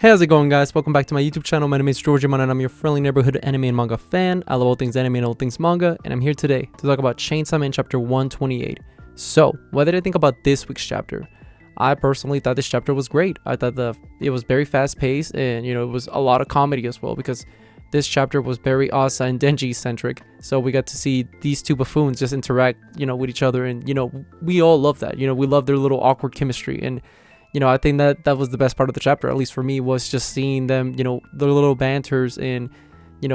Hey, how's it going, guys? Welcome back to my YouTube channel. My name is George and I'm your friendly neighborhood anime and manga fan. I love all things anime and all things manga, and I'm here today to talk about Chainsaw Man chapter 128. So, what did I think about this week's chapter? I personally thought this chapter was great. I thought it was very fast paced, and it was a lot of comedy as well, because this chapter was very Asa and Denji centric. So we got to see these two buffoons just interact, with each other, and we all love that. We love their little awkward chemistry, and I think that was the best part of the chapter, at least for me, was just seeing them, their little banters and,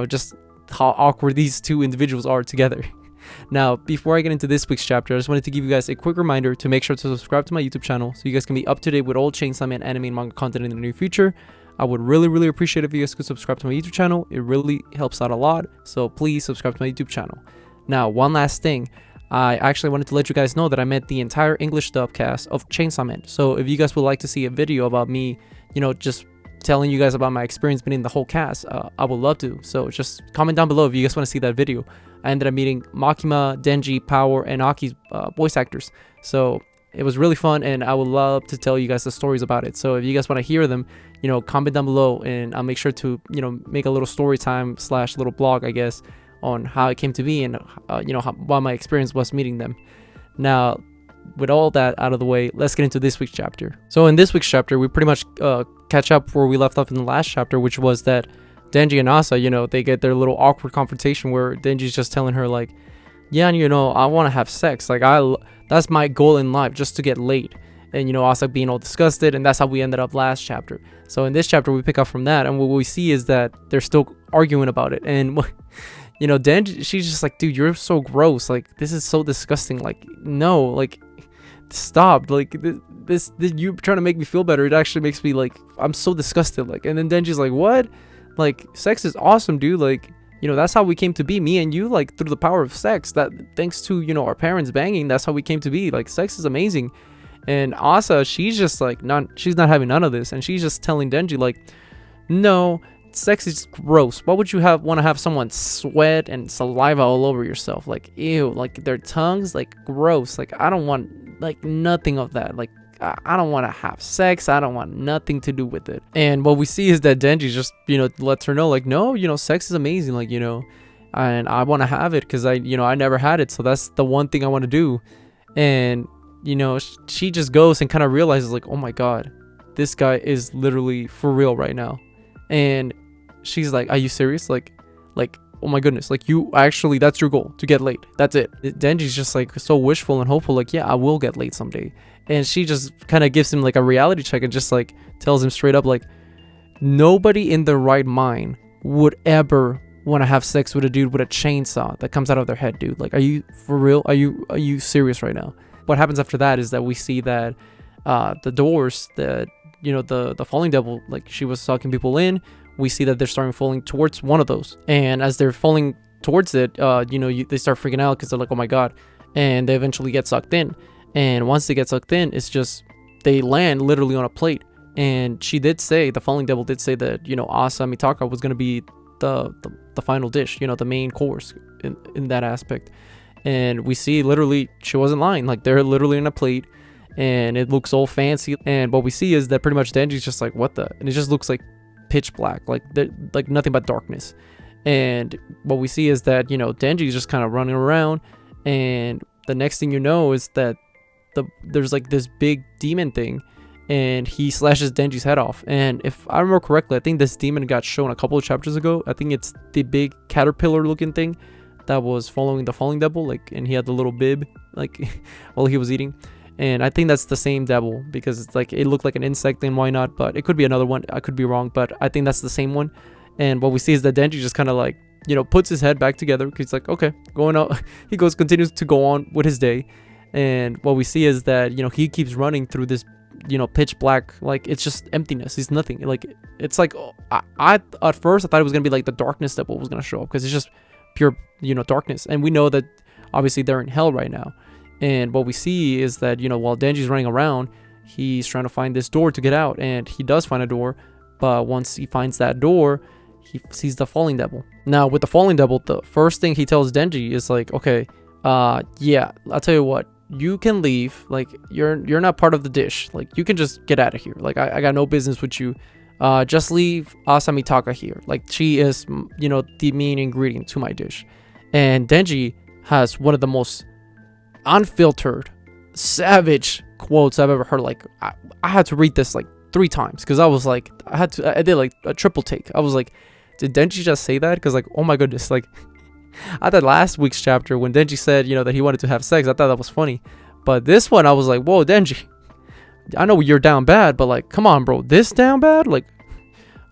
just how awkward these two individuals are together. Now, before I get into this week's chapter, I just wanted to give you guys a quick reminder to make sure to subscribe to my YouTube channel so you guys can be up to date with all Chainsaw Man anime and manga content in the near future. I would really appreciate if you guys could subscribe to my YouTube channel. It really helps out a lot, so please subscribe to my YouTube channel. Now, one last thing. I actually wanted to let you guys know that I met the entire English dub cast of Chainsaw Man. So if you guys would like to see a video about me, just telling you guys about my experience meeting the whole cast, I would love to. So just comment down below if you guys want to see that video. I ended up meeting Makima, Denji, Power, and Aki's voice actors. So it was really fun, and I would love to tell you guys the stories about it. So if you guys want to hear them, comment down below, and I'll make sure to, make a little story time / little blog, I guess, on how it came to be and what my experience was meeting them. Now, with all that out of the way, let's get into this week's chapter. So in this week's chapter, we pretty much catch up where we left off in the last chapter, which was that Denji and Asa, they get their little awkward confrontation where Denji's just telling her like, yeah, I want to have sex, like that's my goal in life, just to get laid. And Asa being all disgusted, and that's how we ended up last chapter. So in this chapter, we pick up from that, and what we see is that they're still arguing about it. And Denji, she's just like, dude, you're so gross. Like, this is so disgusting. Like, no, like, stop. Like, this you trying to make me feel better. It actually makes me like, I'm so disgusted. Like, and then Denji's like, what? Like, sex is awesome, dude. Like, that's how we came to be, me and you, like, through the power of sex. That thanks to, our parents banging, that's how we came to be. Like, sex is amazing. And Asa, she's just like, she's not having none of this. And she's just telling Denji, like, no, sex is gross. Why would you want to have someone sweat and saliva all over yourself? Like, ew, like their tongues, like, gross. Like, I don't want, like, nothing of that. Like, I don't want to have sex. I don't want nothing to do with it. And what we see is that Denji just, lets her know, like, no, sex is amazing. Like, and I want to have it because I never had it. So that's the one thing I want to do. And, she just goes and kind of realizes, like, oh my God, this guy is literally for real right now. And she's like, are you serious? Like, oh my goodness, like, you actually, that's your goal, to get laid, that's it. Denji's just like so wishful and hopeful, like, yeah, I will get laid someday. And she just kind of gives him like a reality check and just like tells him straight up, like, nobody in their right mind would ever want to have sex with a dude with a chainsaw that comes out of their head, dude. Like, are you for real? Are you serious right now? What happens after that is that we see that the doors that the falling devil, like, she was sucking people in, we see that they're starting falling towards one of those. And as they're falling towards it, they start freaking out because they're like, oh my God. And they eventually get sucked in. And once they get sucked in, it's just, they land literally on a plate. And she did say, the falling devil did say that, Asa Mitaka was going to be the final dish, the main course in that aspect. And we see literally, she wasn't lying. Like, they're literally in a plate. And it looks all fancy, and what we see is that pretty much Denji's just like, what the, and it just looks like pitch black, like nothing but darkness. And what we see is that Denji's just kind of running around, and the next thing you know is that there's like this big demon thing, and he slashes Denji's head off. And if I remember correctly, I think this demon got shown a couple of chapters ago. I think it's the big caterpillar looking thing that was following the falling devil, like, and he had the little bib, like, while he was eating. And I think that's the same devil, because it's like, it looked like an insect, and why not? But it could be another one. I could be wrong, but I think that's the same one. And what we see is that Denji just kind of like, puts his head back together, because he's like, okay, going out. He continues to go on with his day. And what we see is that, he keeps running through this, pitch black, like, it's just emptiness. It's nothing. Like, it's like, I at first I thought it was going to be like the darkness devil was going to show up, because it's just pure, darkness. And we know that obviously they're in hell right now. And what we see is that, while Denji's running around, he's trying to find this door to get out. And he does find a door. But once he finds that door, he sees the falling devil. Now, with the falling devil, the first thing he tells Denji is like, okay, yeah, I'll tell you what. You can leave. Like, you're not part of the dish. Like, you can just get out of here. Like, I got no business with you. just leave Asamitaka here. Like, she is, you know, the main ingredient to my dish. And Denji has one of the most unfiltered, savage quotes I've ever heard. Like, I had to read this like 3 times because I was like, I did like a triple take. I was like, did Denji just say that? Because like, oh my goodness, like, I thought last week's chapter when Denji said, you know, that he wanted to have sex, I thought that was funny. But this one, I was like, whoa, Denji, I know you're down bad, but like, come on, bro, this down bad? Like,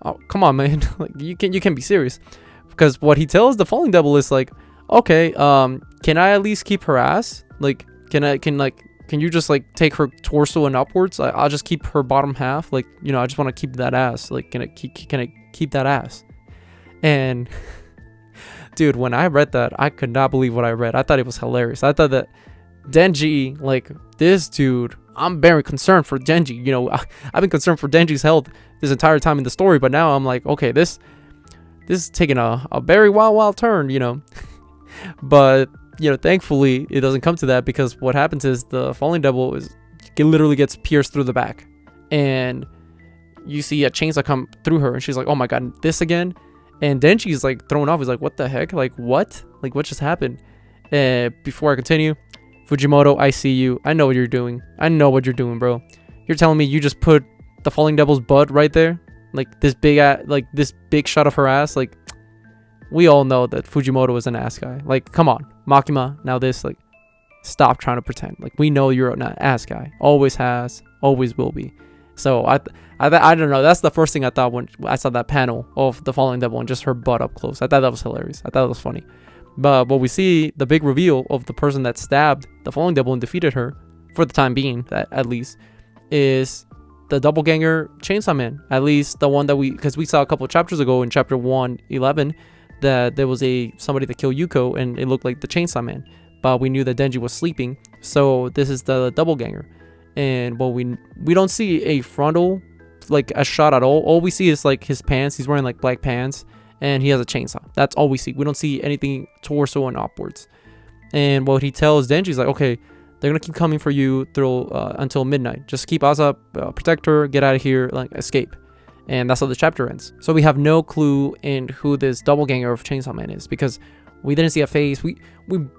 oh, come on, man. Like, you can be serious. Because what he tells the falling devil is like, okay, can I at least keep her ass? Like, can you just like take her torso and upwards? I'll just keep her bottom half. Like, you know, I just want to keep that ass. Like, can I keep that ass? And dude, when I read that, I could not believe what I read. I thought it was hilarious. I thought that Denji, like, this dude, I'm very concerned for Denji. You know, I've been concerned for Denji's health this entire time in the story, but now I'm like, okay, this is taking a very wild turn, you know. But, you know, thankfully it doesn't come to that, because what happens is the falling devil literally gets pierced through the back, and you see a chainsaw come through her, and she's like, oh my god, this again? And Denji's like thrown off. He's like, what the heck? Like, what? Like, what just happened? Before I continue, Fujimoto, I see you. I know what you're doing. I know what you're doing, bro. You're telling me you just put the falling devil's butt right there? Like, this big shot of her ass? Like, we all know that Fujimoto is an ass guy. Like, come on, Makima. Now this, like, stop trying to pretend. Like, we know you're an ass guy. Always has, always will be. So I don't know. That's the first thing I thought when I saw that panel of the falling devil and just her butt up close. I thought that was hilarious. I thought it was funny. But what we see, the big reveal of the person that stabbed the falling devil and defeated her, for the time being, that at least, is the doppelganger chainsaw man. At least the one that because we saw a couple of chapters ago in chapter 111 that there was somebody that killed Yuko and it looked like the chainsaw man. But we knew that Denji was sleeping, so this is the doppelganger. And well, we don't see a frontal, like, a shot at all. All we see is like his pants. He's wearing like black pants, and he has a chainsaw. That's all we see. We don't see anything torso and upwards. And what he tells Denji is like, okay, they're gonna keep coming for you through until midnight. Just keep Asa, protect her, get out of here, like, escape. And that's how the chapter ends. So we have no clue in who this doppelganger of Chainsaw Man is, because we didn't see a face. We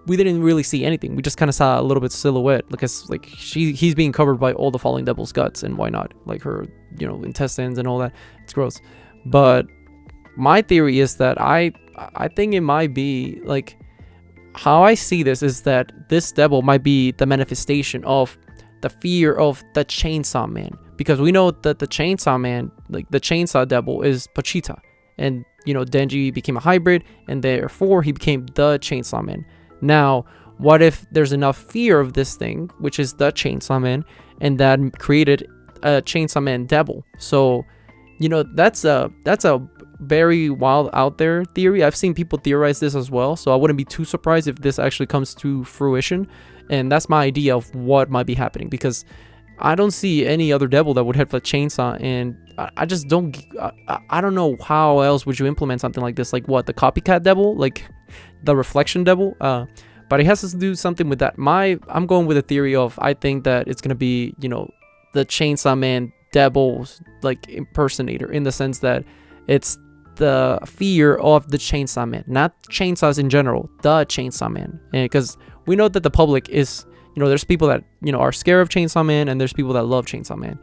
didn't really see anything. We just kind of saw a little bit silhouette, because like he's being covered by all the falling devil's guts, and why not, like, her, you know, intestines and all that. It's gross. But my theory is that I think it might be, like, how I see this is that this devil might be the manifestation of the fear of the Chainsaw Man, because we know that the Chainsaw Man, like the Chainsaw Devil, is Pochita, and you know, Denji became a hybrid, and therefore he became the Chainsaw Man. Now, what if there's enough fear of this thing, which is the Chainsaw Man, and that created a Chainsaw Man Devil? So, you know, that's a very wild out there theory. I've seen people theorize this as well, so I wouldn't be too surprised if this actually comes to fruition. And that's my idea of what might be happening, because I don't see any other devil that would have a chainsaw, and I just don't. I don't know how else would you implement something like this. Like, what, the copycat devil, like the reflection devil? But it has to do something with that. I'm going with a theory of, I think that it's gonna be, you know, the Chainsaw Man devil's like impersonator, in the sense that it's the fear of the Chainsaw Man, not chainsaws in general, the Chainsaw Man. And because we know that the public is, you know, there's people that, you know, are scared of Chainsaw Man, and there's people that love Chainsaw Man.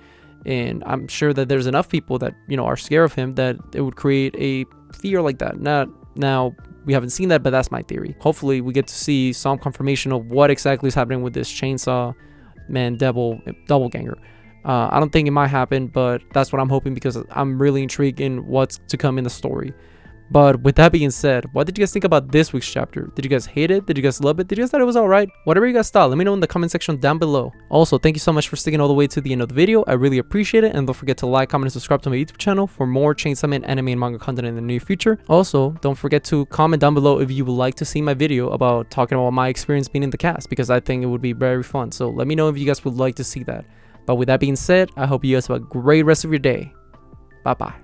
And I'm sure that there's enough people that, you know, are scared of him that it would create a fear like that. Now, we haven't seen that, but that's my theory. Hopefully we get to see some confirmation of what exactly is happening with this Chainsaw Man doppelganger. I don't think it might happen, but that's what I'm hoping, because I'm really intrigued in what's to come in the story. But with that being said, what did you guys think about this week's chapter? Did you guys hate it? Did you guys love it? Did you guys thought it was alright? Whatever you guys thought, let me know in the comment section down below. Also, thank you so much for sticking all the way to the end of the video. I really appreciate it. And don't forget to like, comment, and subscribe to my YouTube channel for more Chainsaw Man anime and manga content in the near future. Also, don't forget to comment down below if you would like to see my video about talking about my experience being in the cast, because I think it would be very fun. So let me know if you guys would like to see that. But with that being said, I hope you guys have a great rest of your day. Bye bye.